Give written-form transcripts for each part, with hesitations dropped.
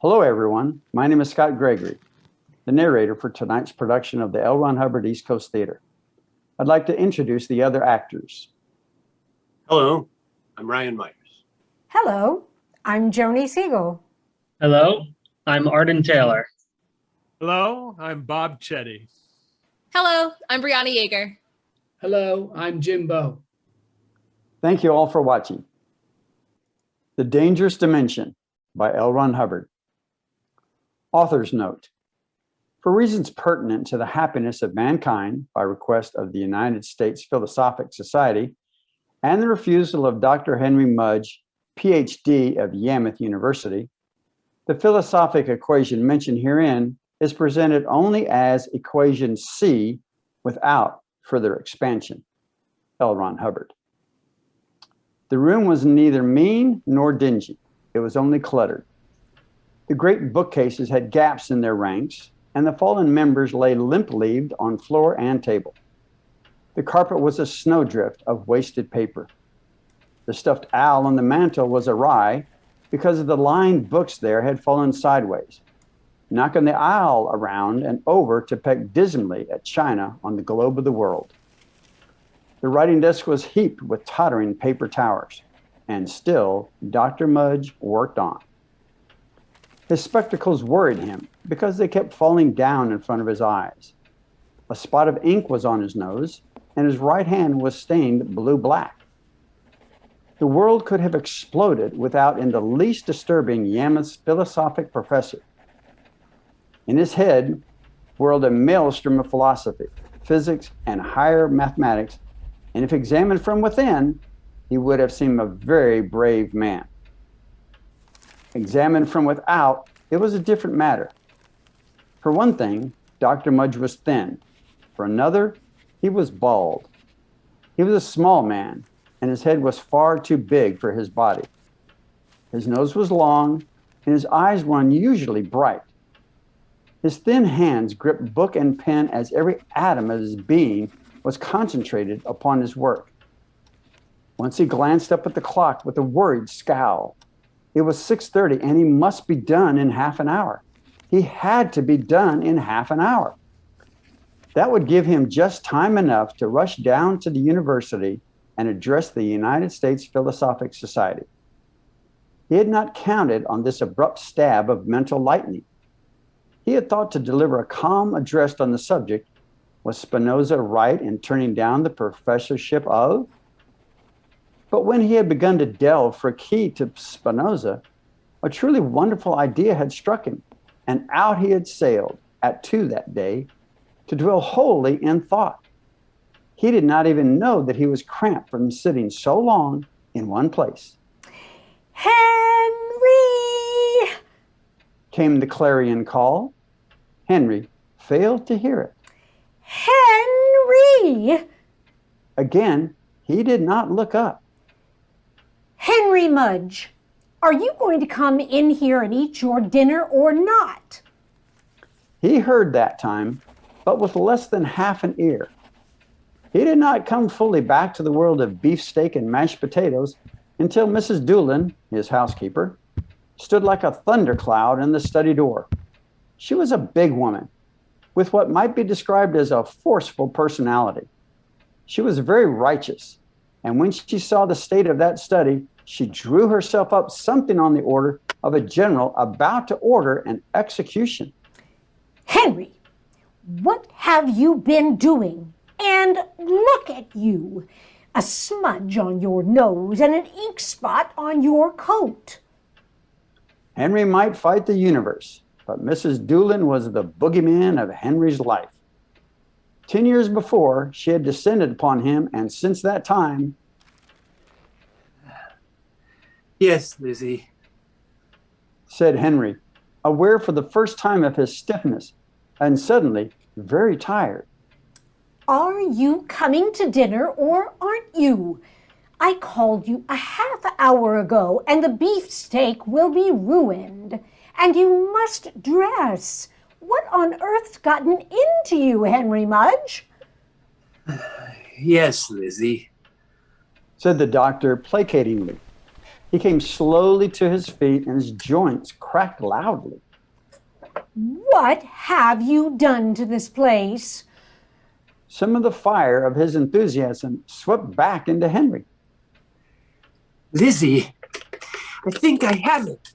Hello, everyone. My name is Scott Gregory, the narrator for tonight's production of the L. Ron Hubbard East Coast Theater. I'd like to introduce the other actors. Hello, I'm Ryan Myers. Hello, I'm Joni Siegel. Hello, I'm Arden Taylor. Hello, I'm Bob Chetty. Hello, I'm Brianna Yeager. Hello, I'm Jim Bowe. Thank you all for watching. The Dangerous Dimension by L. Ron Hubbard. Author's note. For reasons pertinent to the happiness of mankind, by request of the United States Philosophic Society, and the refusal of Dr. Henry Mudge, PhD of Yammoth University, the philosophic equation mentioned herein is presented only as equation C without further expansion. L. Ron Hubbard. The room was neither mean nor dingy. It was only cluttered. The great bookcases had gaps in their ranks, and the fallen members lay limp-leaved on floor and table. The carpet was a snowdrift of wasted paper. The stuffed owl on the mantel was awry because the lined books there had fallen sideways, knocking the owl around and over to peck dismally at China on the globe of the world. The writing desk was heaped with tottering paper towers, and still Dr. Mudge worked on. His spectacles worried him because they kept falling down in front of his eyes. A spot of ink was on his nose, and his right hand was stained blue-black. The world could have exploded without in the least disturbing Yammoth's philosophic professor. In his head whirled a maelstrom of philosophy, physics, and higher mathematics, and if examined from within, he would have seemed a very brave man. Examined from without, it was a different matter. For one thing, Dr. Mudge was thin. For another, he was bald. He was a small man, and his head was far too big for his body. His nose was long, and his eyes were unusually bright. His thin hands gripped book and pen as every atom of his being was concentrated upon his work. Once he glanced up at the clock with a worried scowl. It was 6:30, and he must be done in half an hour. He had to be done in half an hour. That would give him just time enough to rush down to the university and address the United States Philosophic Society. He had not counted on this abrupt stab of mental lightning. He had thought to deliver a calm address on the subject. Was Spinoza right in turning down the professorship of? But when he had begun to delve for a key to Spinoza, a truly wonderful idea had struck him, and out he had sailed at 2 that day to dwell wholly in thought. He did not even know that he was cramped from sitting so long in one place. Henry! Came the clarion call. Henry failed to hear it. Henry! Again, he did not look up. Henry Mudge, are you going to come in here and eat your dinner or not? He heard that time, but with less than half an ear. He did not come fully back to the world of beefsteak and mashed potatoes until Mrs. Doolin, his housekeeper, stood like a thundercloud in the study door. She was a big woman with what might be described as a forceful personality. She was very righteous, and when she saw the state of that study, she drew herself up something on the order of a general about to order an execution. Henry, what have you been doing? And look at you, a smudge on your nose and an ink spot on your coat. Henry might fight the universe, but Mrs. Doolin was the boogeyman of Henry's life. 10 years before, she had descended upon him, and since that time... Yes, Lizzie, said Henry, aware for the first time of his stiffness, and suddenly very tired. Are you coming to dinner or aren't you? I called you a half hour ago, and the beefsteak will be ruined. And you must dress. What on earth's gotten into you, Henry Mudge? Yes, Lizzie, said the doctor placatingly. He came slowly to his feet and his joints cracked loudly. What have you done to this place? Some of the fire of his enthusiasm swept back into Henry. Lizzie, I think I have it.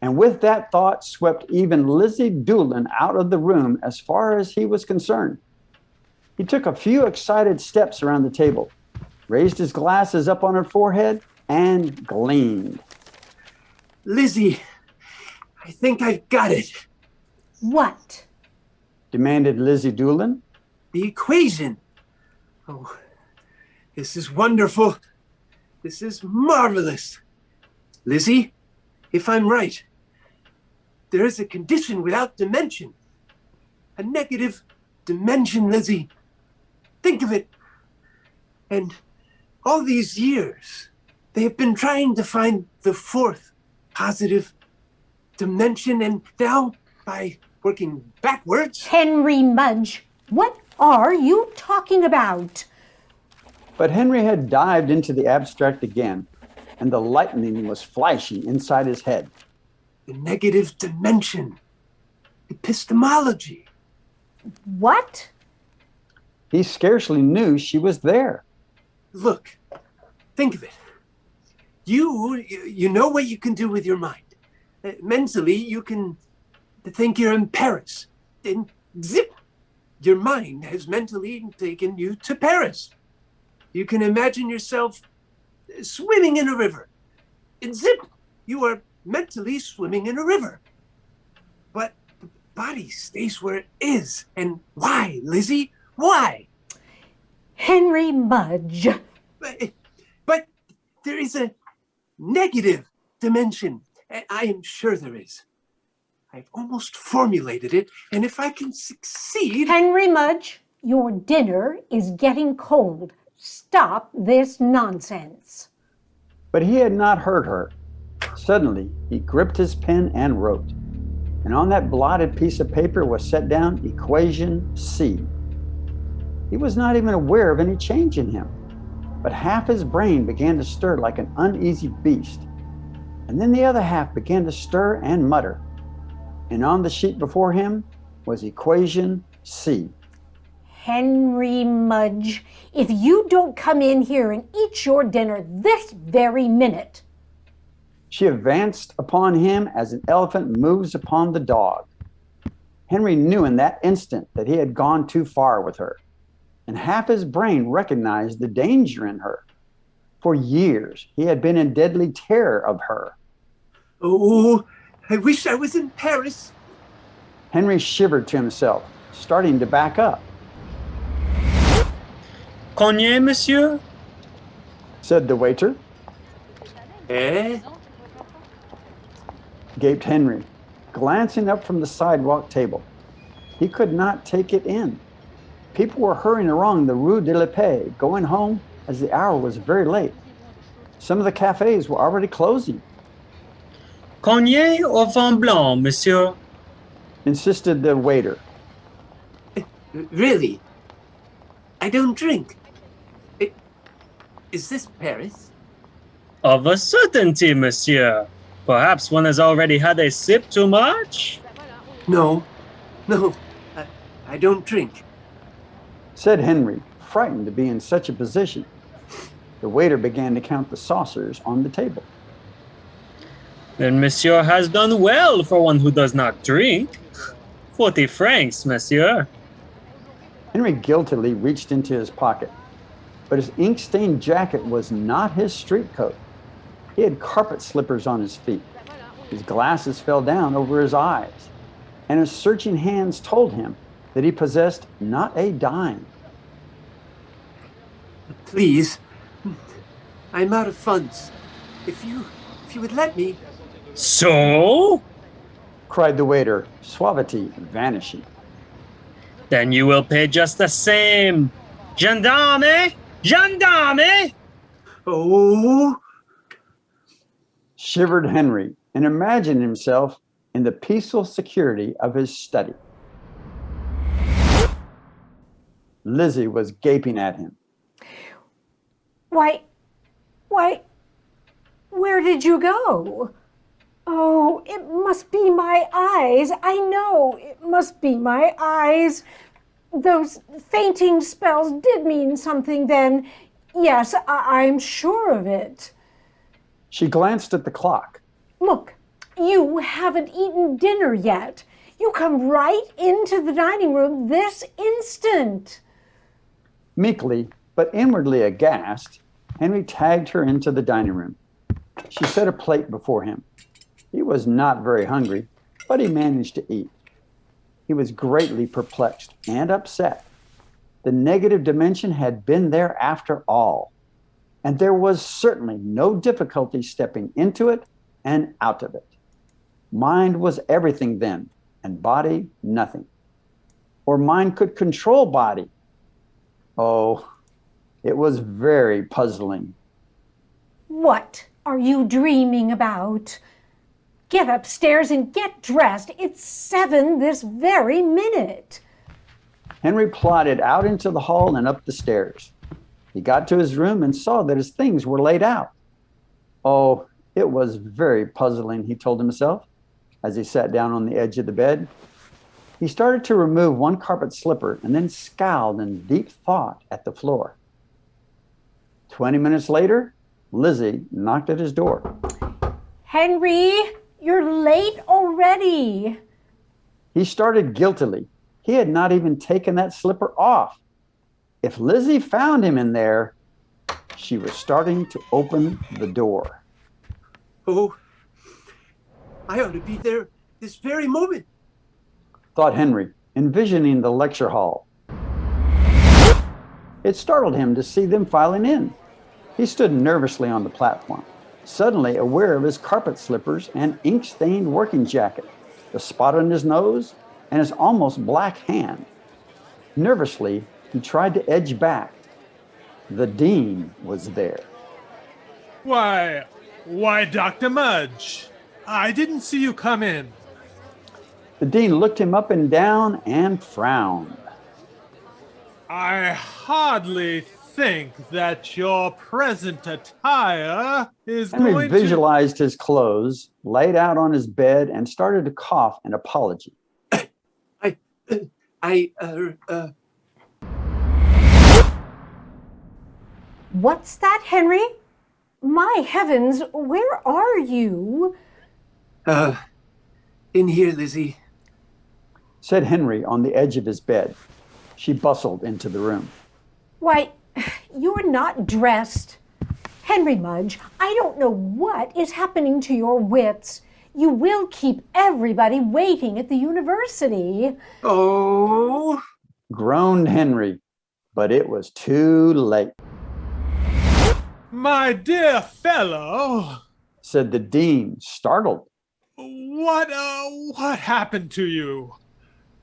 And with that thought swept even Lizzie Doolin out of the room as far as he was concerned. He took a few excited steps around the table, raised his glasses up on her forehead, and gleamed. Lizzie, I think I've got it. What? Demanded Lizzie Doolin. The equation. Oh, this is wonderful. This is marvelous. Lizzie, if I'm right, there is a condition without dimension. A negative dimension, Lizzie. Think of it. And all these years, they have been trying to find the fourth positive dimension, and now, by working backwards... Henry Mudge, what are you talking about? But Henry had dived into the abstract again, and the lightning was flashing inside his head. The negative dimension. Epistemology. What? He scarcely knew she was there. Look, think of it. You know what you can do with your mind. Mentally, you can think you're in Paris. Then zip, your mind has mentally taken you to Paris. You can imagine yourself swimming in a river. And zip, you are mentally swimming in a river. But the body stays where it is. And why, Lizzie? Why? Henry Mudge. But there is a negative dimension. I am sure there is. I've almost formulated it, and if I can succeed... Henry Mudge, your dinner is getting cold. Stop this nonsense. But he had not heard her. Suddenly, he gripped his pen and wrote. And on that blotted piece of paper was set down Equation C. He was not even aware of any change in him, but half his brain began to stir like an uneasy beast. And then the other half began to stir and mutter. And on the sheet before him was Equation C. Henry Mudge, if you don't come in here and eat your dinner this very minute. She advanced upon him as an elephant moves upon the dog. Henry knew in that instant that he had gone too far with her, and half his brain recognized the danger in her. For years, he had been in deadly terror of her. Oh, I wish I was in Paris. Henry shivered to himself, starting to back up. Cognac, monsieur? Said the waiter. Eh? Gaped Henry, glancing up from the sidewalk table. He could not take it in. People were hurrying along the Rue de la Paix, going home as the hour was very late. Some of the cafes were already closing. Cognac or vin blanc, monsieur? Insisted the waiter. Really? I don't drink. Is this Paris? Of a certainty, monsieur. Perhaps one has already had a sip too much? No, I don't drink. Said Henry, frightened to be in such a position. The waiter began to count the saucers on the table. Then monsieur has done well for one who does not drink. 40 francs, monsieur. Henry guiltily reached into his pocket, but his ink-stained jacket was not his street coat. He had carpet slippers on his feet. His glasses fell down over his eyes, and his searching hands told him that he possessed not a dime. Please, I'm out of funds. If you would let me... So? Cried the waiter, suavity vanishing. Then you will pay just the same. Gendarme! Gendarme! Oh... Shivered Henry and imagined himself in the peaceful security of his study. Lizzie was gaping at him. Why, Where did you go? Oh, it must be my eyes. I know it must be my eyes. Those fainting spells did mean something then. Yes, I'm sure of it. She glanced at the clock. Look, you haven't eaten dinner yet. You come right into the dining room this instant. Meekly, but inwardly aghast, Henry tagged her into the dining room. She set a plate before him. He was not very hungry, but he managed to eat. He was greatly perplexed and upset. The negative dimension had been there after all, and there was certainly no difficulty stepping into it and out of it. Mind was everything then, and body nothing. Or mind could control body. Oh, it was very puzzling. What are you dreaming about? Get upstairs and get dressed. It's 7 this very minute. Henry plodded out into the hall and up the stairs. He got to his room and saw that his things were laid out. Oh, it was very puzzling, he told himself, as he sat down on the edge of the bed. He started to remove one carpet slipper and then scowled in deep thought at the floor. 20 minutes later, Lizzie knocked at his door. Henry, you're late already. He started guiltily. He had not even taken that slipper off. If Lizzie found him in there, she was starting to open the door. Oh, I ought to be there this very moment, thought Henry, envisioning the lecture hall. It startled him to see them filing in. He stood nervously on the platform, suddenly aware of his carpet slippers and ink-stained working jacket, the spot on his nose, and his almost black hand. Nervously, he tried to edge back. The dean was there. Why, Dr. Mudge, I didn't see you come in. The dean looked him up and down and frowned. I hardly think that your present attire is Henry going visualized his clothes, laid out on his bed, and started to cough an apology. What's that, Henry? My heavens, where are you? In here, Lizzie. Said Henry on the edge of his bed. She bustled into the room. Why, you're not dressed. Henry Mudge, I don't know what is happening to your wits. You will keep everybody waiting at the university. Oh, Groaned Henry, but it was too late. My dear fellow, Said the dean, startled. what happened to you?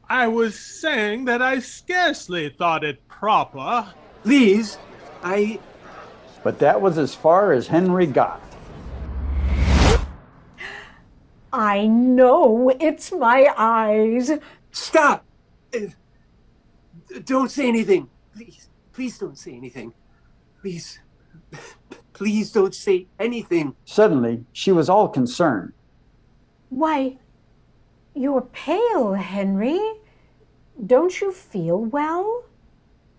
I was saying that I scarcely thought it proper. please, But that was as far as Henry got. I know it's my eyes. stop. Don't say anything. Please don't say anything. Please don't say anything. Suddenly, she was all concerned. Why, you're pale, Henry. Don't you feel well?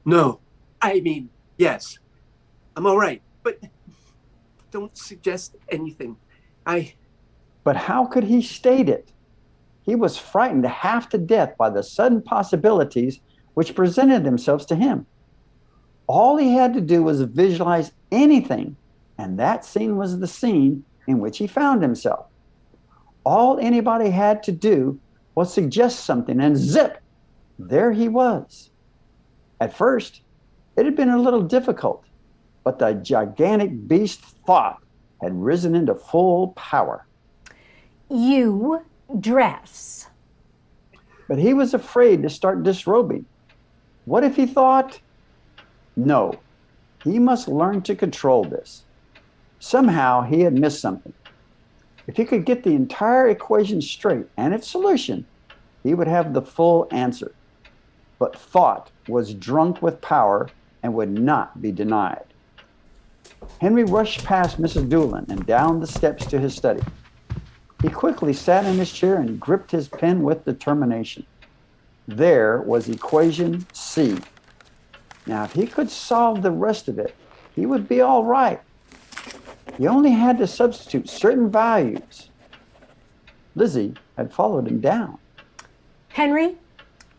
No, I mean, yes. I'm all right, but don't suggest anything. But how could he state it? He was frightened half to death by the sudden possibilities which presented themselves to him. All he had to do was visualize anything, and that scene was the scene in which he found himself. All anybody had to do was suggest something, and zip, there he was. At first, it had been a little difficult, but the gigantic beast thought had risen into full power. You dress. But he was afraid to start disrobing. What if he thought, no, he must learn to control this. Somehow he had missed something. If he could get the entire equation straight and its solution, he would have the full answer. But thought was drunk with power and would not be denied. Henry rushed past Mrs. Doolan and down the steps to his study. He quickly sat in his chair and gripped his pen with determination. There was equation C. Now, if he could solve the rest of it, he would be all right. He only had to substitute certain values. Lizzie had followed him down. Henry,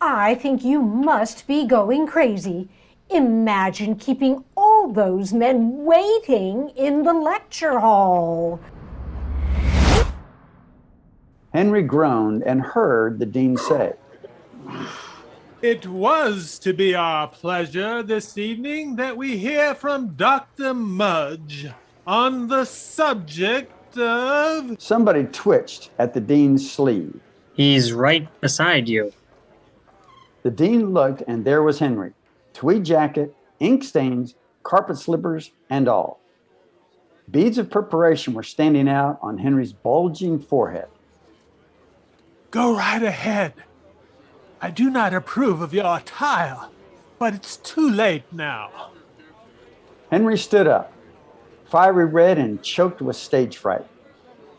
I think you must be going crazy. Imagine keeping all those men waiting in the lecture hall. Henry groaned and heard the dean say, It was to be our pleasure this evening that we hear from Dr. Mudge on the subject of... Somebody twitched at the dean's sleeve. He's right beside you. The dean looked, and there was Henry. Tweed jacket, ink stains, carpet slippers, and all. Beads of perspiration were standing out on Henry's bulging forehead. Go right ahead. I do not approve of your attire, but it's too late now. Henry stood up, fiery red and choked with stage fright.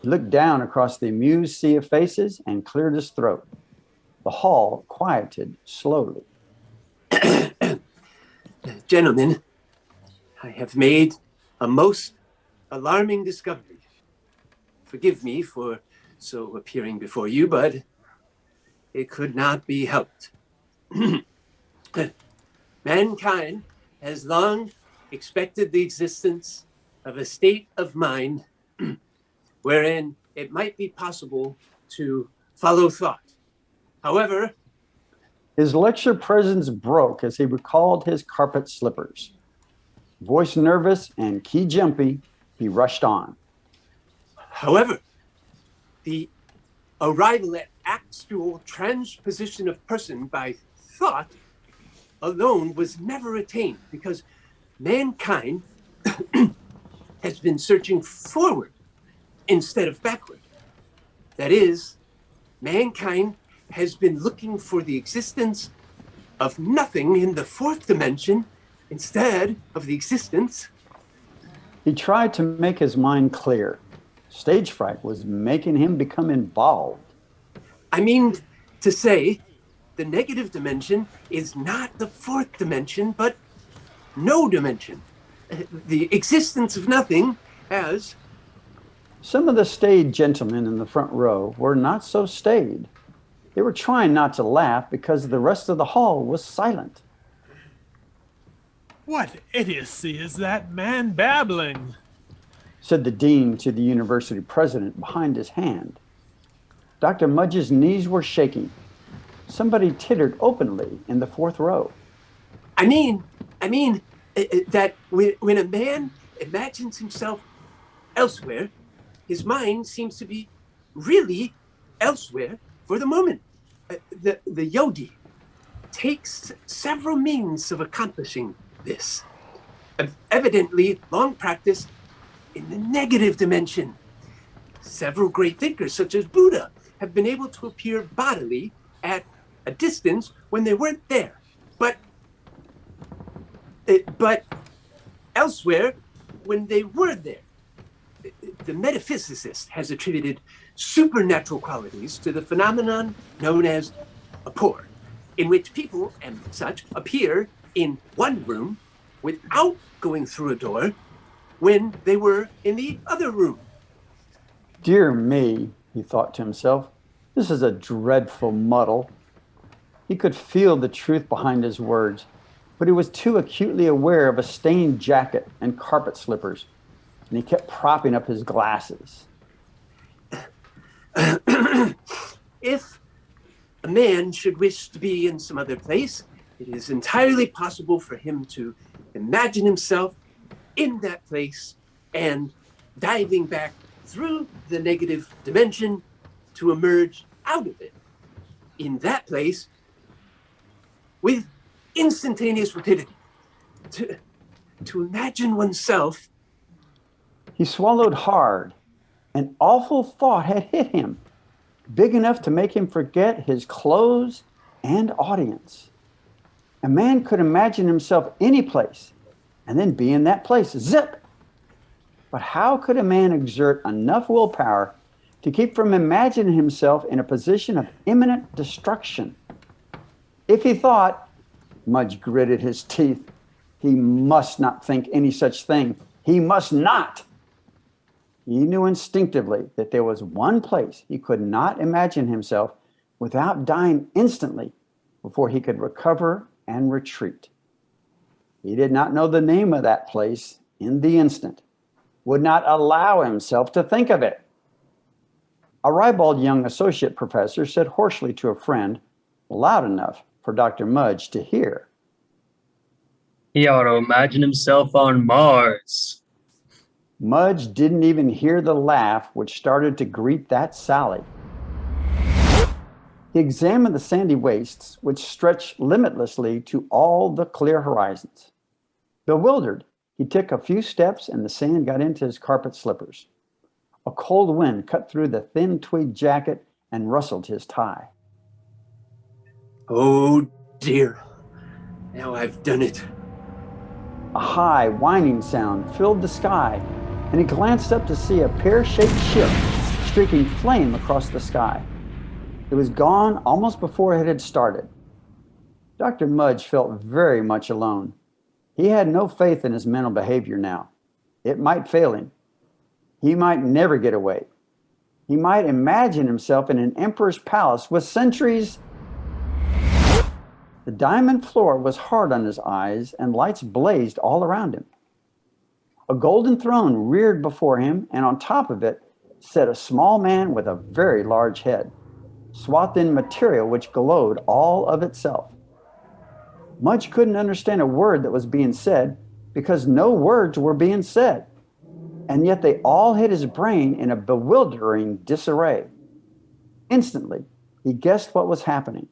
He looked down across the amused sea of faces and cleared his throat. The hall quieted slowly. Gentlemen, I have made a most alarming discovery. Forgive me for so appearing before you, but it could not be helped. Mankind has long expected the existence of a state of mind wherein it might be possible to follow thought. However, his lecture presence broke as he recalled his carpet slippers. Voice nervous and key jumpy, he rushed on. However, the arrival at actual transposition of person by thought alone was never attained because mankind has been searching forward instead of backward. That is, mankind has been looking for the existence of nothing in the fourth dimension instead of the existence. He tried to make his mind clear. Stage fright was making him become involved. I mean to say, the negative dimension is not the fourth dimension, but no dimension. The existence of nothing as... Some of the staid gentlemen in the front row were not so staid. They were trying not to laugh because the rest of the hall was silent. What idiocy is that man babbling? Said the dean to the university president behind his hand. Dr. Mudge's knees were shaking. Somebody tittered openly in the fourth row. I mean that when a man imagines himself elsewhere, his mind seems to be really elsewhere for the moment. The yogi takes several means of accomplishing this. Evidently long practiced in the negative dimension. Several great thinkers, such as Buddha, have been able to appear bodily at a distance when they weren't there, but elsewhere when they were there. The metaphysicist has attributed supernatural qualities to the phenomenon known as apport, in which people and such appear in one room without going through a door when they were in the other room. Dear me, he thought to himself, this is a dreadful muddle. He could feel the truth behind his words, but he was too acutely aware of a stained jacket and carpet slippers, and he kept propping up his glasses. If a man should wish to be in some other place, it is entirely possible for him to imagine himself in that place and diving back through the negative dimension to emerge out of it in that place with instantaneous rapidity. To imagine oneself. He swallowed hard. An awful thought had hit him, big enough to make him forget his clothes and audience. A man could imagine himself any place and then be in that place, zip, But how could a man exert enough willpower to keep from imagining himself in a position of imminent destruction? If he thought, Mudge gritted his teeth, he must not think any such thing. He must not. He knew instinctively that there was one place he could not imagine himself without dying instantly before he could recover and retreat. He did not know the name of that place in the instant, would not allow himself to think of it. A ribald young associate professor said hoarsely to a friend, loud enough for Dr. Mudge to hear, He ought to imagine himself on Mars. Mudge didn't even hear the laugh which started to greet that sally. He examined the sandy wastes which stretched limitlessly to all the clear horizons. Bewildered, he took a few steps and the sand got into his carpet slippers. A cold wind cut through the thin tweed jacket and rustled his tie. Oh dear, now I've done it. A high, whining sound filled the sky, and he glanced up to see a pear-shaped ship streaking flame across the sky. It was gone almost before it had started. Dr. Mudge felt very much alone. He had no faith in his mental behavior now. It might fail him. He might never get away. He might imagine himself in an emperor's palace with sentries. The diamond floor was hard on his eyes, and lights blazed all around him. A golden throne reared before him, and on top of it sat a small man with a very large head, swathed in material which glowed all of itself. Mudge couldn't understand a word that was being said because no words were being said, and yet they all hit his brain in a bewildering disarray. Instantly, he guessed what was happening.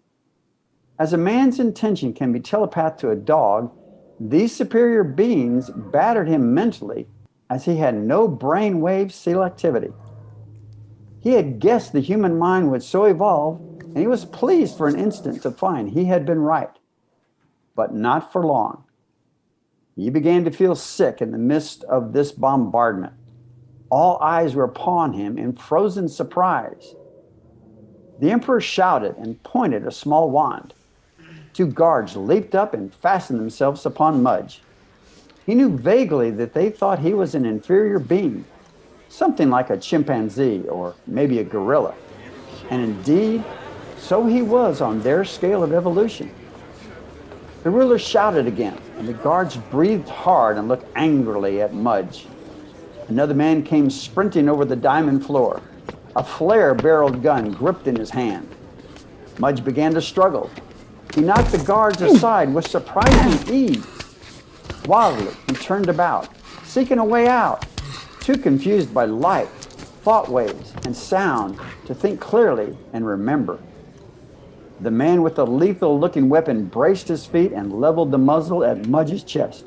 As a man's intention can be telepathed to a dog, these superior beings battered him mentally as he had no brainwave selectivity. He had guessed the human mind would so evolve, and he was pleased for an instant to find he had been right. But not for long. He began to feel sick in the midst of this bombardment. All eyes were upon him in frozen surprise. The emperor shouted and pointed a small wand. Two guards leaped up and fastened themselves upon Mudge. He knew vaguely that they thought he was an inferior being, something like a chimpanzee or maybe a gorilla. And indeed, so he was on their scale of evolution. The ruler shouted again, and the guards breathed hard and looked angrily at Mudge. Another man came sprinting over the diamond floor, a flare-barreled gun gripped in his hand. Mudge began to struggle. He knocked the guards aside with surprising ease. Wildly, he turned about, seeking a way out, too confused by light, thought waves, and sound to think clearly and remember. The man with the lethal-looking weapon braced his feet and leveled the muzzle at Mudge's chest.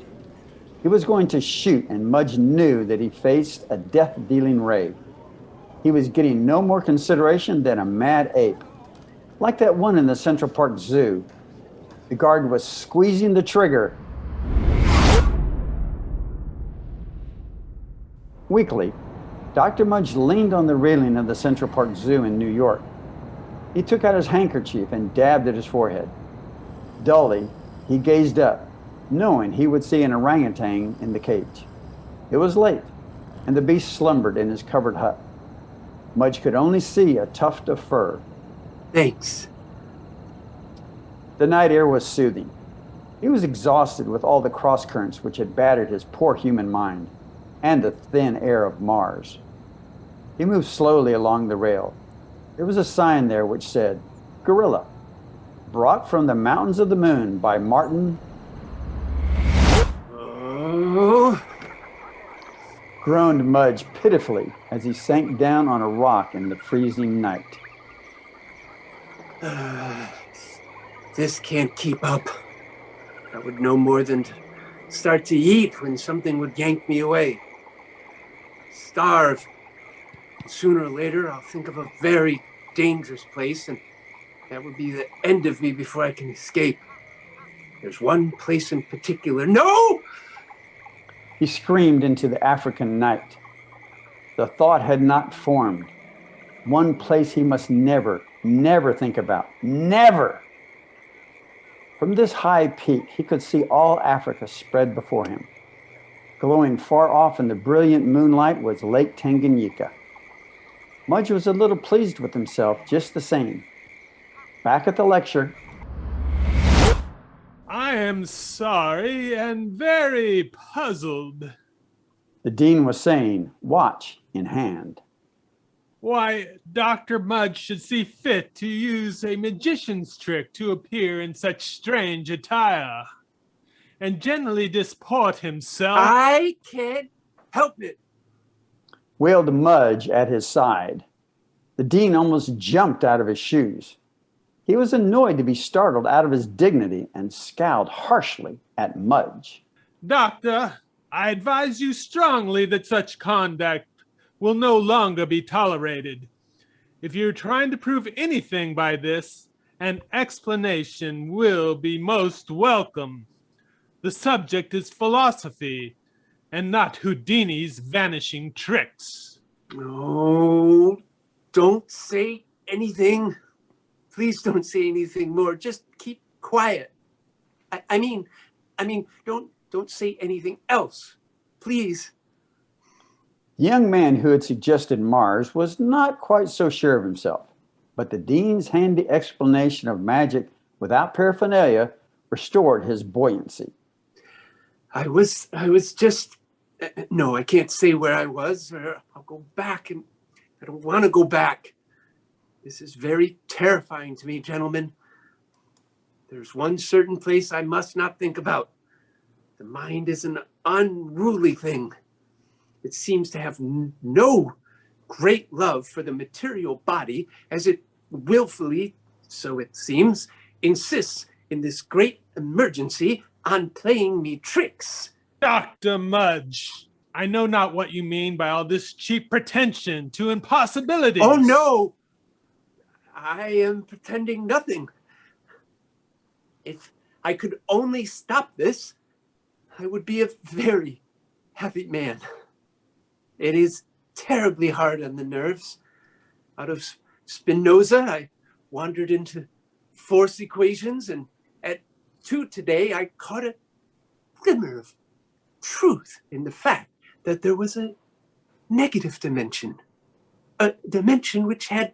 He was going to shoot, and Mudge knew that he faced a death-dealing ray. He was getting no more consideration than a mad ape, like that one in the Central Park Zoo. The guard was squeezing the trigger. Weakly, Dr. Mudge leaned on the railing of the Central Park Zoo in New York. He took out his handkerchief and dabbed at his forehead. Dully, he gazed up, knowing he would see an orangutan in the cage. It was late, and the beast slumbered in his covered hut. Mudge could only see a tuft of fur. Thanks. The night air was soothing. He was exhausted with all the cross currents which had battered his poor human mind, and the thin air of Mars. He moved slowly along the rail. There was a sign there which said, "Gorilla, brought from the mountains of the moon by Martin." Oh. Groaned Mudge pitifully as he sank down on a rock in the freezing night. This can't keep up. I would no more than start to eat when something would yank me away. Starve. Sooner or later, I'll think of a very dangerous place, and that would be the end of me before I can escape. There's one place in particular. No! He screamed into the African night. The thought had not formed. One place he must never, never think about. Never! From this high peak, he could see all Africa spread before him. Glowing far off in the brilliant moonlight was Lake Tanganyika. Mudge was a little pleased with himself just the same. Back at the lecture, I am sorry and very puzzled. the dean was saying, watch in hand. Why, Dr. Mudge should see fit to use a magician's trick to appear in such strange attire, and generally disport himself. I can't help it. Wailed Mudge at his side. The dean almost jumped out of his shoes. He was annoyed to be startled out of his dignity and scowled harshly at Mudge. Doctor, I advise you strongly that such conduct will no longer be tolerated. If you're trying to prove anything by this, an explanation will be most welcome. The subject is philosophy, and not Houdini's vanishing tricks. No, don't say anything. Please don't say anything more. Just keep quiet. I mean, don't say anything else. Please. The young man who had suggested Mars was not quite so sure of himself, but the dean's handy explanation of magic without paraphernalia restored his buoyancy. I was just, no, I can't say where I was, or I'll go back, and I don't want to go back. This is very terrifying to me, gentlemen. There's one certain place I must not think about. The mind is an unruly thing. It seems to have no great love for the material body, as it willfully, so it seems, insists in this great emergency on playing me tricks. Dr. Mudge, I know not what you mean by all this cheap pretension to impossibilities. Oh, no! I am pretending nothing. If I could only stop this, I would be a very happy man. It is terribly hard on the nerves. Out of Spinoza, I wandered into force equations, and at 2 today, I caught a glimmer of truth in the fact that there was a negative dimension, a dimension which had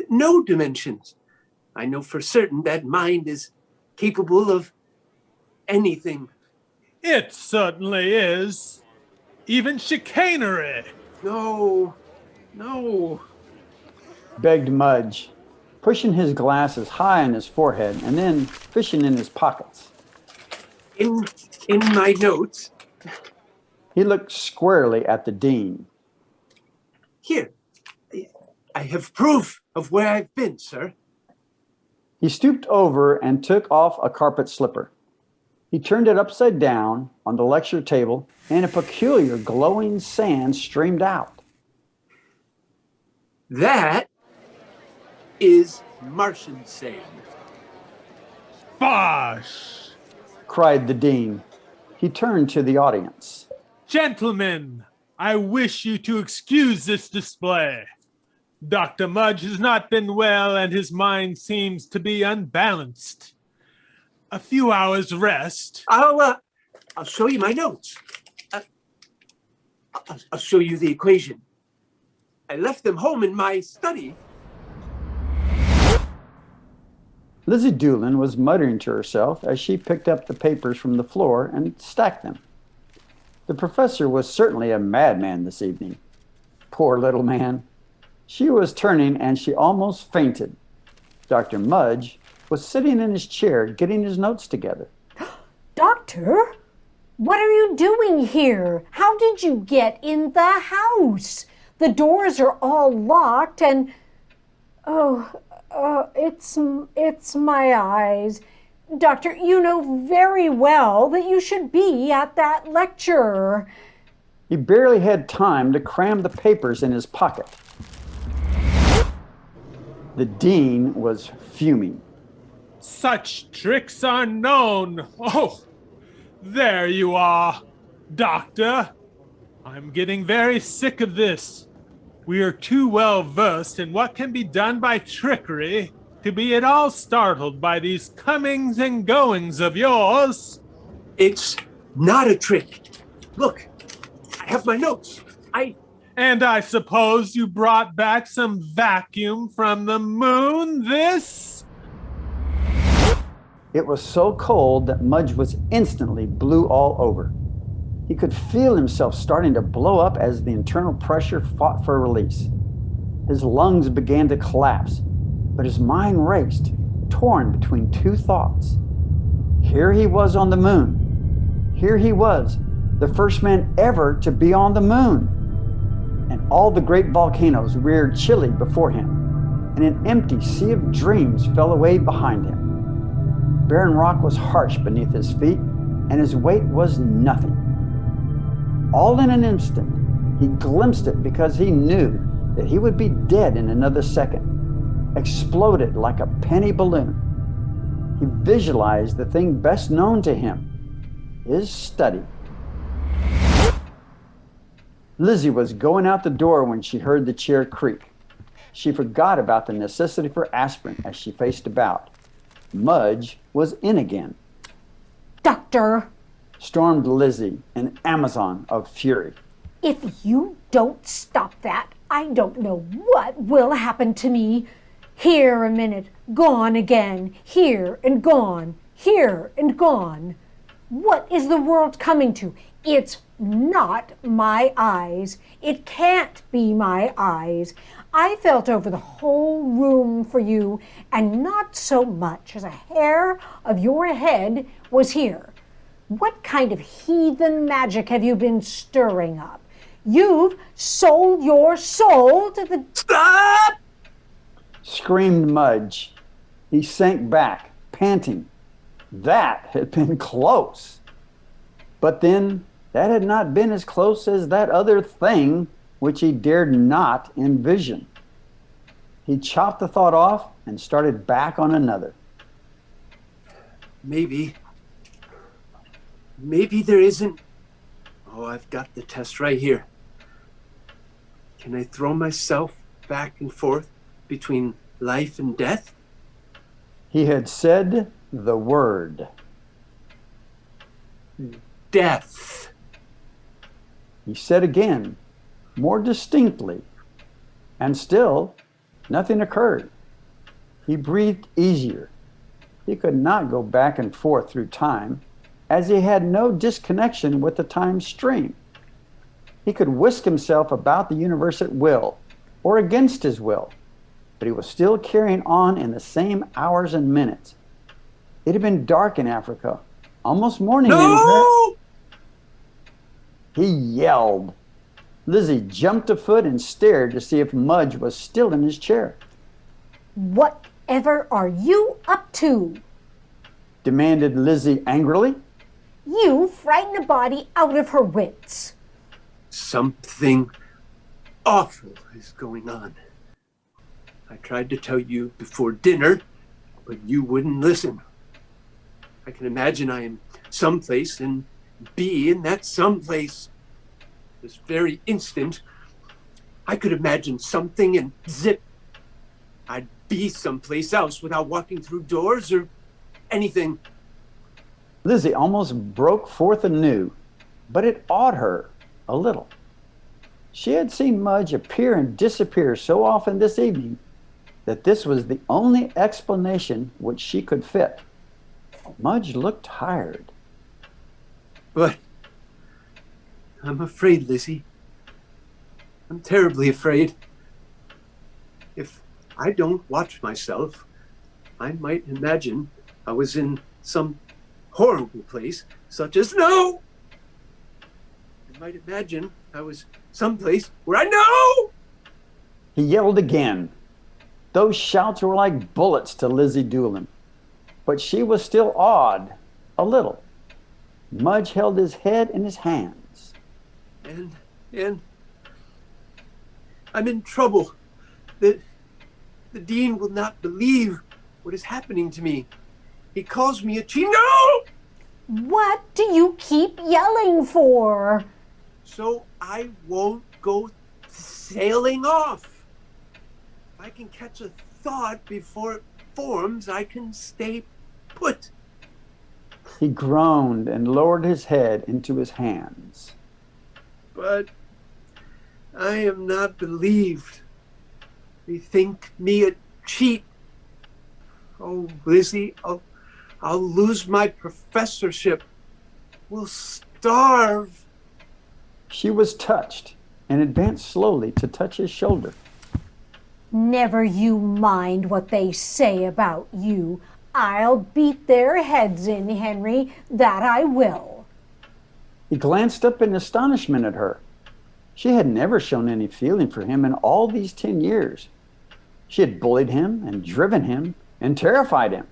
no dimensions. I know for certain that mind is capable of anything. It certainly is. Even chicanery. No. Begged Mudge, pushing his glasses high on his forehead and then fishing in his pockets. In my notes, He looked squarely at the dean. here, I have proof of where I've been, sir. He stooped over and took off a carpet slipper. He turned it upside down on the lecture table, and a peculiar glowing sand streamed out. That is Martian sand. Bosh! Cried the dean. He turned to the audience. Gentlemen, I wish you to excuse this display. Dr. Mudge has not been well, and his mind seems to be unbalanced. A few hours' rest. I'll show you my notes. I'll show you the equation. I left them home in my study. Lizzie Doolin was muttering to herself as she picked up the papers from the floor and stacked them. The professor was certainly a madman this evening. Poor little man. She was turning and she almost fainted. Dr. Mudge was sitting in his chair getting his notes together. Doctor, what are you doing here? How did you get in the house? The doors are all locked and... it's my eyes. Doctor, you know very well that you should be at that lecture. He barely had time to cram the papers in his pocket. The dean was fuming. Such tricks are known. Oh, there you are, Doctor. I'm getting very sick of this. We are too well versed in what can be done by trickery to be at all startled by these comings and goings of yours. It's not a trick. Look, I have my notes. And I suppose you brought back some vacuum from the moon, this? It was so cold that Mudge was instantly blue all over. He could feel himself starting to blow up as the internal pressure fought for release. His lungs began to collapse, but his mind raced, torn between two thoughts. Here he was on the moon. Here he was, the first man ever to be on the moon. And all the great volcanoes reared chilly before him, and an empty sea of dreams fell away behind him. Barren rock was harsh beneath his feet, and his weight was nothing. All in an instant, he glimpsed it because he knew that he would be dead in another second, exploded like a penny balloon. He visualized the thing best known to him, his study. Lizzie was going out the door when she heard the chair creak. She forgot about the necessity for aspirin as she faced about. Mudge was in again. Doctor, Stormed Lizzie, an Amazon of fury. if you don't stop that, I don't know what will happen to me. Here a minute, gone again, here and gone, here and gone. What is the world coming to? It's not my eyes. It can't be my eyes. I felt over the whole room for you, and not so much as a hair of your head was here. What kind of heathen magic have you been stirring up? You've sold your soul to the... Stop! Screamed Mudge. He sank back, panting. That had been close. But then, that had not been as close as that other thing which he dared not envision. He chopped the thought off and started back on another. Maybe there isn't. Oh, I've got the test right here. Can I throw myself back and forth between life and death? He had said the word. Death. He said again, more distinctly, and still nothing occurred. He breathed easier. He could not go back and forth through time, as he had no disconnection with the time stream. He could whisk himself about the universe at will, or against his will, but he was still carrying on in the same hours and minutes. It had been dark in Africa, almost morning. No! He yelled. Lizzie jumped a foot and stared to see if Mudge was still in his chair. Whatever are you up to? Demanded Lizzie angrily. You frighten a body out of her wits. Something awful is going on. I tried to tell you before dinner, but you wouldn't listen. I can imagine I am someplace and be in that someplace. This very instant, I could imagine something and zip, I'd be someplace else without walking through doors or anything. Lizzie almost broke forth anew, but it awed her a little. She had seen Mudge appear and disappear so often this evening that this was the only explanation which she could fit. Mudge looked tired. But I'm afraid, Lizzie. I'm terribly afraid. If I don't watch myself, I might imagine I was in some horrible place, such as no! I might imagine I was someplace where I know! He yelled again. Those shouts were like bullets to Lizzie Doolin, but she was still awed, a little. Mudge held his head in his hands. And I'm in trouble. The dean will not believe what is happening to me. He calls me a cheat. No! What do you keep yelling for? so I won't go sailing off. If I can catch a thought before it forms, I can stay put. He groaned and lowered his head into his hands. But I am not believed. They think me a cheat. Oh, Lizzie, I'll lose my professorship. We'll starve. She was touched and advanced slowly to touch his shoulder. Never you mind what they say about you. I'll beat their heads in, Henry, that I will. He glanced up in astonishment at her. She had never shown any feeling for him in all these 10 years. She had bullied him and driven him and terrified him.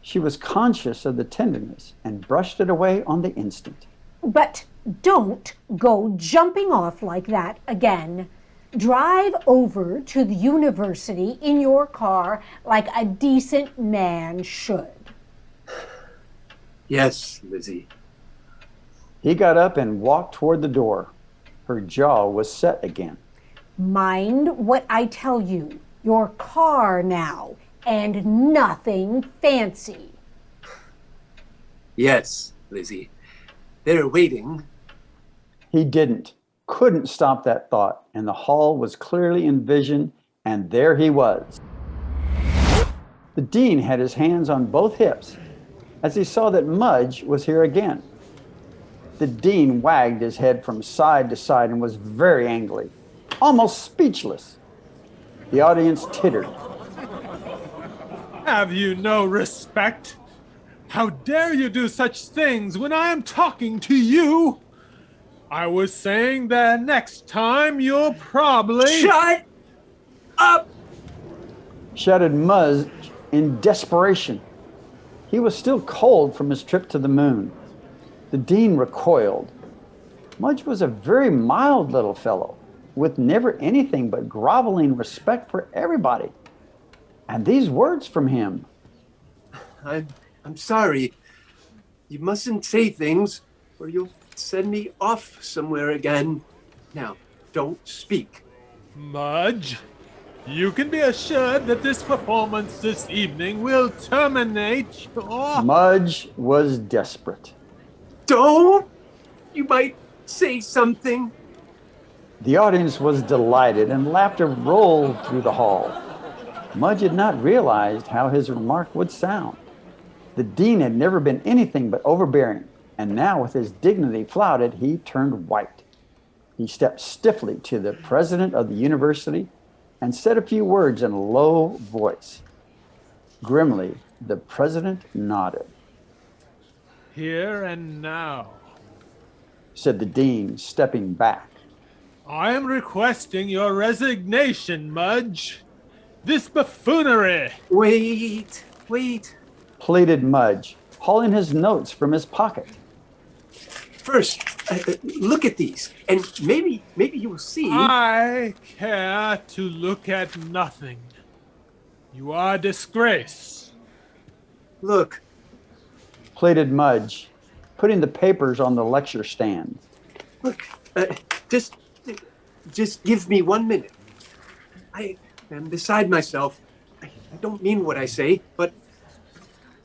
She was conscious of the tenderness and brushed it away on the instant. But don't go jumping off like that again. Drive over to the university in your car like a decent man should. Yes, Lizzie. He got up and walked toward the door. Her jaw was set again. Mind what I tell you. Your car now, and nothing fancy. Yes, Lizzie. They're waiting. He couldn't stop that thought, and the hall was clearly in vision, and there he was. The dean had his hands on both hips as he saw that Mudge was here again. The dean wagged his head from side to side and was very angry, almost speechless. The audience tittered. Have you no respect? How dare you do such things when I am talking to you? I was saying that next time you'll probably... Shut up! Shouted Mudge in desperation. He was still cold from his trip to the moon. The dean recoiled. Mudge was a very mild little fellow, with never anything but groveling respect for everybody. And these words from him. I'm sorry. You mustn't say things or you'll send me off somewhere again. Now, don't speak. Mudge, you can be assured that this performance this evening will terminate your... Mudge was desperate. Don't! You might say something. The audience was delighted and laughter rolled through the hall. Mudge had not realized how his remark would sound. The dean had never been anything but overbearing, and now with his dignity flouted, he turned white. He stepped stiffly to the president of the university and said a few words in a low voice. Grimly, the president nodded. Here and now, said the dean, stepping back. I am requesting your resignation, Mudge. This buffoonery... Wait. Pleaded Mudge, hauling his notes from his pocket. First, look at these, and maybe you will see... I care to look at nothing. You are a disgrace. Look. Pleaded Mudge, putting the papers on the lecture stand. Look, just give me 1 minute. I am beside myself. I don't mean what I say, but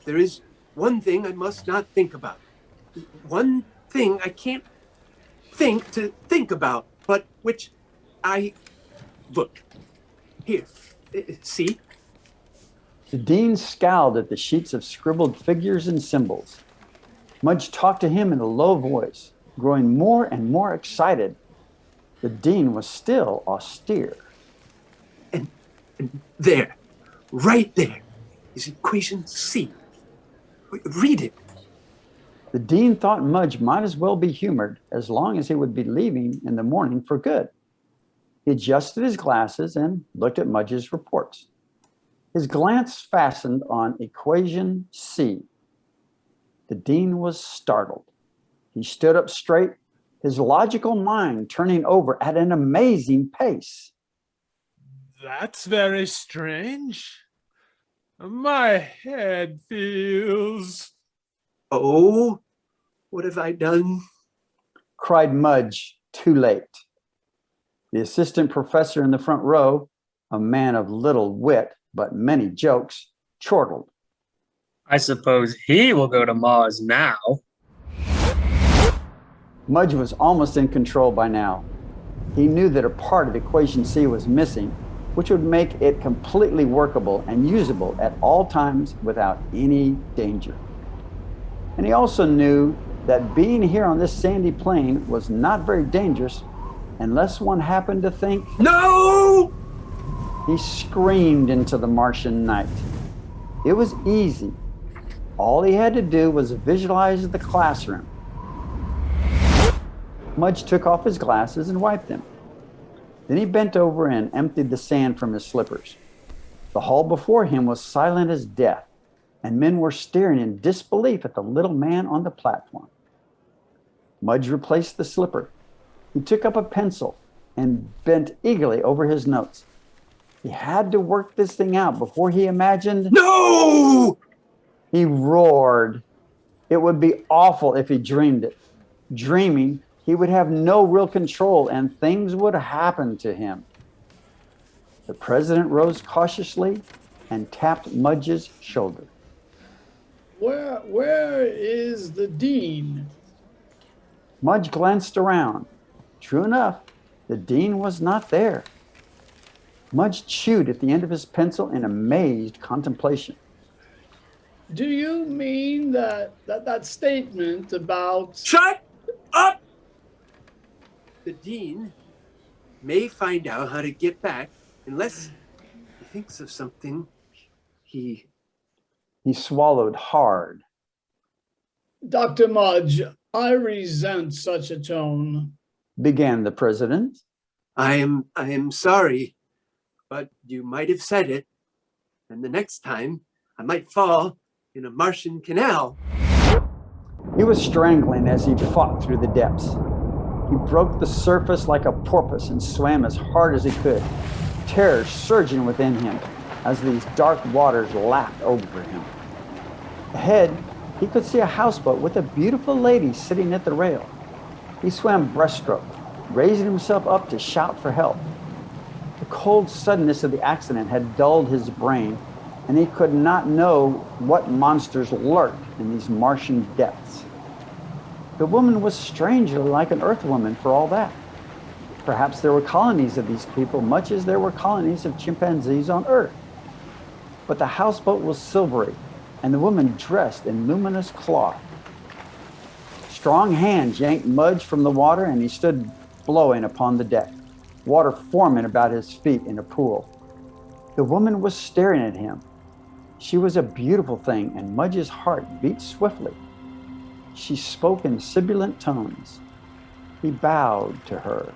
there is one thing I must not think about. One thing I can't think about, but which I... Look, here, see? The dean scowled at the sheets of scribbled figures and symbols. Mudge talked to him in a low voice, growing more and more excited. The dean was still austere. And there, right there, is equation C. Read it. The dean thought Mudge might as well be humored as long as he would be leaving in the morning for good. He adjusted his glasses and looked at Mudge's reports. His glance fastened on equation C. The dean was startled. He stood up straight, his logical mind turning over at an amazing pace. That's very strange. My head feels... Oh, what have I done? cried Mudge, too late. The assistant professor in the front row, a man of little wit but many jokes, chortled. I suppose he will go to Mars now. Mudge was almost in control by now. He knew that a part of equation C was missing, which would make it completely workable and usable at all times without any danger. And he also knew that being here on this sandy plain was not very dangerous unless one happened to think, No! He screamed into the Martian night. It was easy. All he had to do was visualize the classroom. Mudge took off his glasses and wiped them. Then he bent over and emptied the sand from his slippers. The hall before him was silent as death, and men were staring in disbelief at the little man on the platform. Mudge replaced the slipper. He took up a pencil and bent eagerly over his notes. He had to work this thing out before he imagined. No! He roared. It would be awful if he dreamed it. Dreaming, he would have no real control and things would happen to him. The president rose cautiously and tapped Mudge's shoulder. Where is the dean? Mudge glanced around. True enough, the dean was not there. Mudge chewed at the end of his pencil in amazed contemplation. Do you mean that statement about... Shut up! The dean may find out how to get back unless he thinks of something He swallowed hard. Dr. Mudge, I resent such a tone. Began the president. I am sorry, but you might have said it, and the next time I might fall in a Martian canal. He was strangling as he fought through the depths. He broke the surface like a porpoise and swam as hard as he could, terror surging within him as these dark waters lapped over him. Ahead, he could see a houseboat with a beautiful lady sitting at the rail. He swam breaststroke, raising himself up to shout for help. The cold suddenness of the accident had dulled his brain, and he could not know what monsters lurked in these Martian depths. The woman was strangely like an Earthwoman for all that. Perhaps there were colonies of these people, much as there were colonies of chimpanzees on Earth. But the houseboat was silvery, and the woman dressed in luminous cloth. Strong hands yanked Mudge from the water, and he stood blowing upon the deck, water forming about his feet in a pool. The woman was staring at him. She was a beautiful thing, and Mudge's heart beat swiftly. She spoke in sibilant tones. He bowed to her.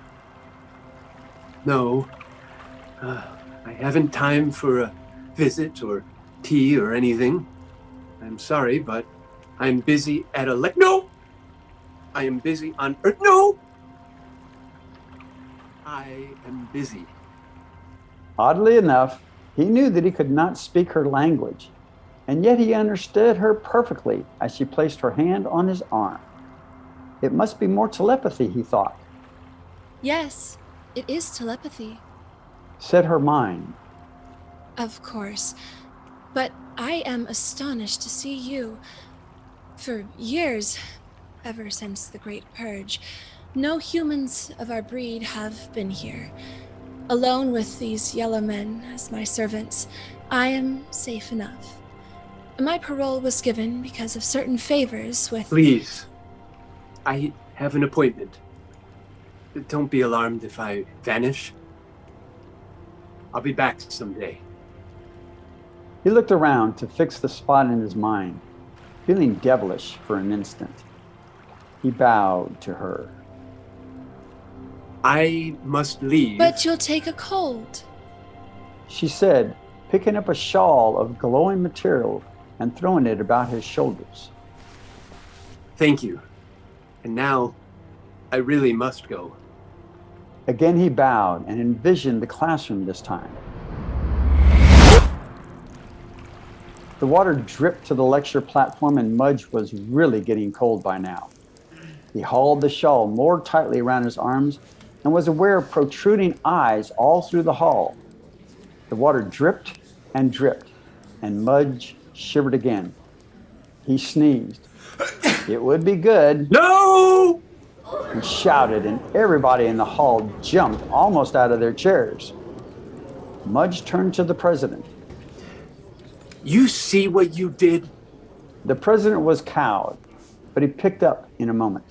No, I haven't time for a visit or tea or anything. I'm sorry, but I'm busy at No! I am busy on Earth. No! I am busy. Oddly enough, he knew that he could not speak her language, and yet he understood her perfectly as she placed her hand on his arm. It must be more telepathy, he thought. Yes, it is telepathy. Said her mind. Of course. But I am astonished to see you. For years, ever since the Great Purge, no humans of our breed have been here. Alone with these yellow men as my servants, I am safe enough. My parole was given because of certain favors with... Please, I have an appointment. Don't be alarmed if I vanish. I'll be back someday. He looked around to fix the spot in his mind, feeling devilish for an instant. He bowed to her. I must leave. But you'll take a cold. She said, picking up a shawl of glowing material and throwing it about his shoulders. Thank you. And now, I really must go. Again he bowed and envisioned the classroom this time. The water dripped to the lecture platform, and Mudge was really getting cold by now. He hauled the shawl more tightly around his arms and was aware of protruding eyes all through the hall. The water dripped and dripped, and Mudge shivered again. He sneezed. It would be good. No! He shouted, and everybody in the hall jumped almost out of their chairs. Mudge turned to the president. You see what you did? The president was cowed, but he picked up in a moment.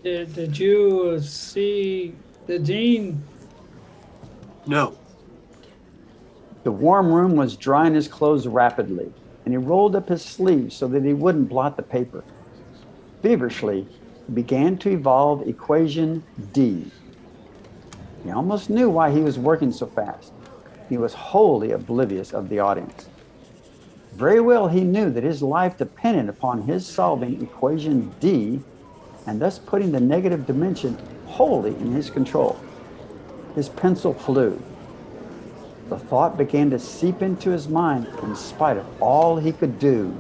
Did you see the dean? No. The warm room was drying his clothes rapidly, and he rolled up his sleeves so that he wouldn't blot the paper. Feverishly, he began to evolve equation D. He almost knew why he was working so fast. He was wholly oblivious of the audience. Very well he knew that his life depended upon his solving equation D and thus putting the negative dimension wholly in his control. His pencil flew. The thought began to seep into his mind in spite of all he could do.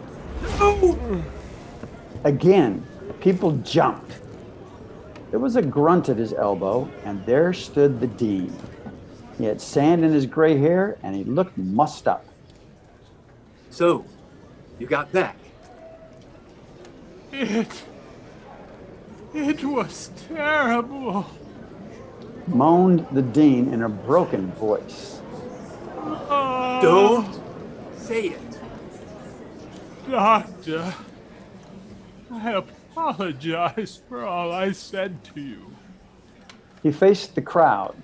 Again, people jumped. There was a grunt at his elbow, and there stood the dean. He had sand in his gray hair, and he looked mussed up. So, you got back? It was terrible. Moaned the dean in a broken voice. Don't say it. Doctor, I apologize for all I said to you. He faced the crowd.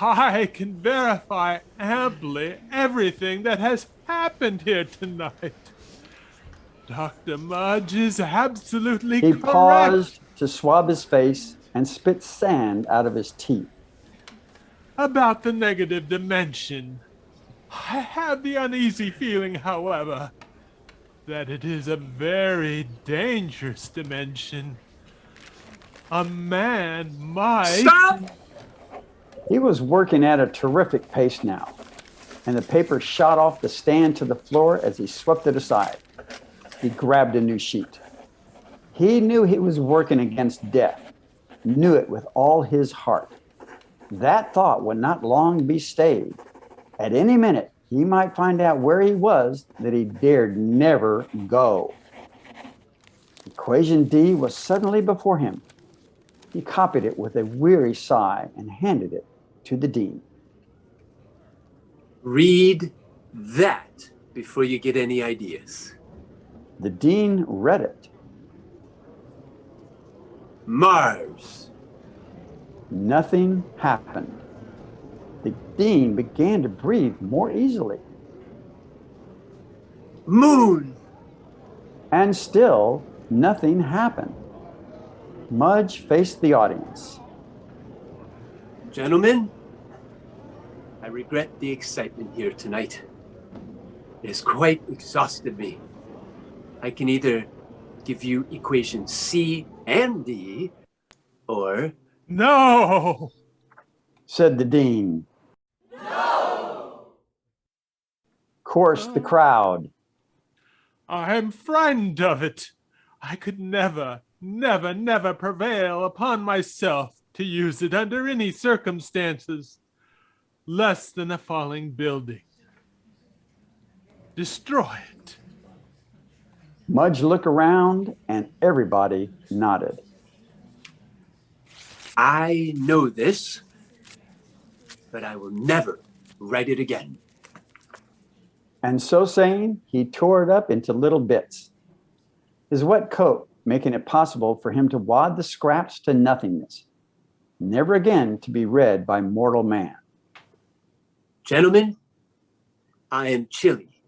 I can verify amply everything that has happened here tonight. Dr. Mudge is absolutely He correct. paused to swab his face and spit sand out of his teeth. About the negative dimension. I have the uneasy feeling, however, that it is a very dangerous dimension. A man might... Stop! He was working at a terrific pace now, and the paper shot off the stand to the floor as he swept it aside. He grabbed a new sheet. He knew he was working against death, knew it with all his heart. That thought would not long be stayed. At any minute, he might find out where he was that he dared never go. Equation D was suddenly before him. He copied it with a weary sigh and handed it to the dean. Read that before you get any ideas. The dean read it. Mars. Nothing happened. The dean began to breathe more easily. Moon. And still, nothing happened. Mudge faced the audience. Gentlemen, I regret the excitement here tonight. It has quite exhausted me. I can either give you equations C and D, or... No! Said the dean. No! Coursed the crowd. I am frightened of it. I could never prevail upon myself to use it under any circumstances less than a falling building. Destroy it. Mudge looked around and everybody nodded. I know this, but I will never write it again. And so saying, he tore it up into little bits. His wet coat making it possible for him to wad the scraps to nothingness, never again to be read by mortal man. Gentlemen, I am chilly,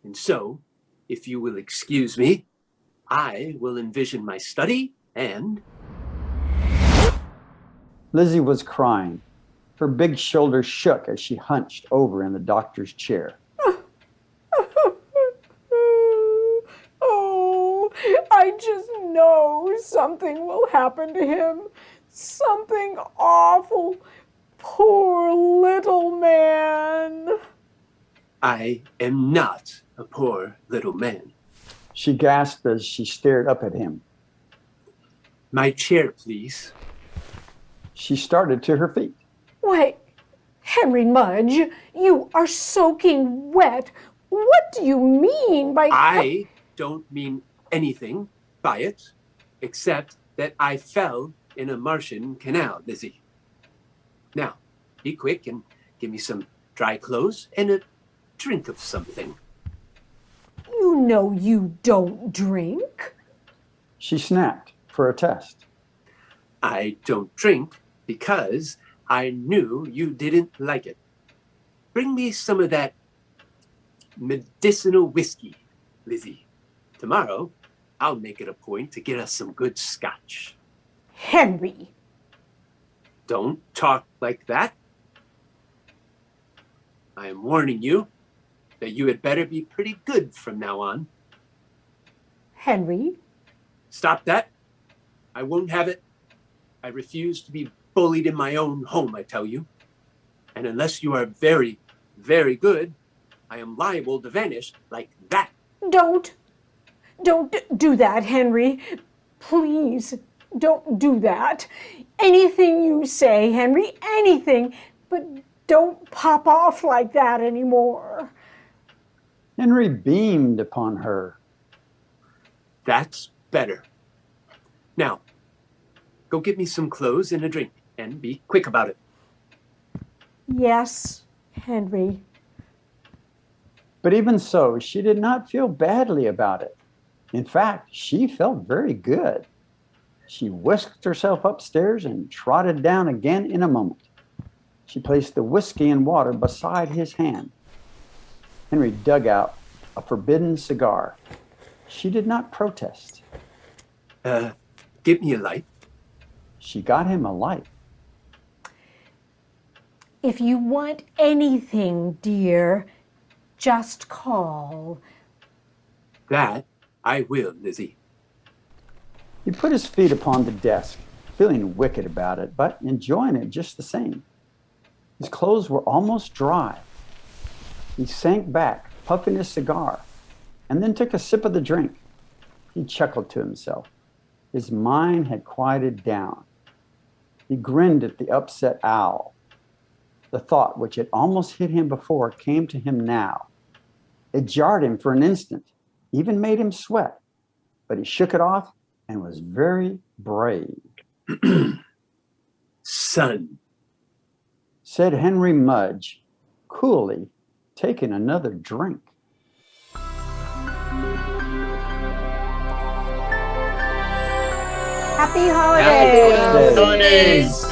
and so, if you will excuse me, I will envision my study and... Lizzie was crying. Her big shoulders shook as she hunched over in the doctor's chair. Oh, I just know something will happen to him. Something awful. Poor little man. I am not a poor little man. She gasped as she stared up at him. My chair, please. She started to her feet. Why, Henry Mudge, you are soaking wet. What do you mean by... I don't mean anything by it, except that I fell in a Martian canal, Lizzie. Now, be quick and give me some dry clothes and a drink of something. You know you don't drink. She snapped for a test. I don't drink because I knew you didn't like it. Bring me some of that medicinal whiskey, Lizzie. Tomorrow, I'll make it a point to get us some good scotch. Henry. Don't talk like that. I am warning you that you had better be pretty good from now on. Henry. Stop that. I won't have it. I refuse to be bullied in my own home, I tell you. And unless you are very, very good, I am liable to vanish like that. Don't do that, Henry. Please, don't do that. Anything you say, Henry, anything, but don't pop off like that anymore. Henry beamed upon her. That's better. Now, go get me some clothes and a drink, and be quick about it. Yes, Henry. But even so, she did not feel badly about it. In fact, she felt very good. She whisked herself upstairs and trotted down again in a moment. She placed the whiskey and water beside his hand. Henry dug out a forbidden cigar. She did not protest. Give me a light. She got him a light. If you want anything, dear, just call. That I will, Lizzie. He put his feet upon the desk, feeling wicked about it, but enjoying it just the same. His clothes were almost dry. He sank back, puffing his cigar, and then took a sip of the drink. He chuckled to himself. His mind had quieted down. He grinned at the upset owl. The thought which had almost hit him before came to him now. It jarred him for an instant, even made him sweat, but he shook it off and was very brave. Son, said Henry Mudge, coolly taking another drink. Happy holidays! Happy Holidays!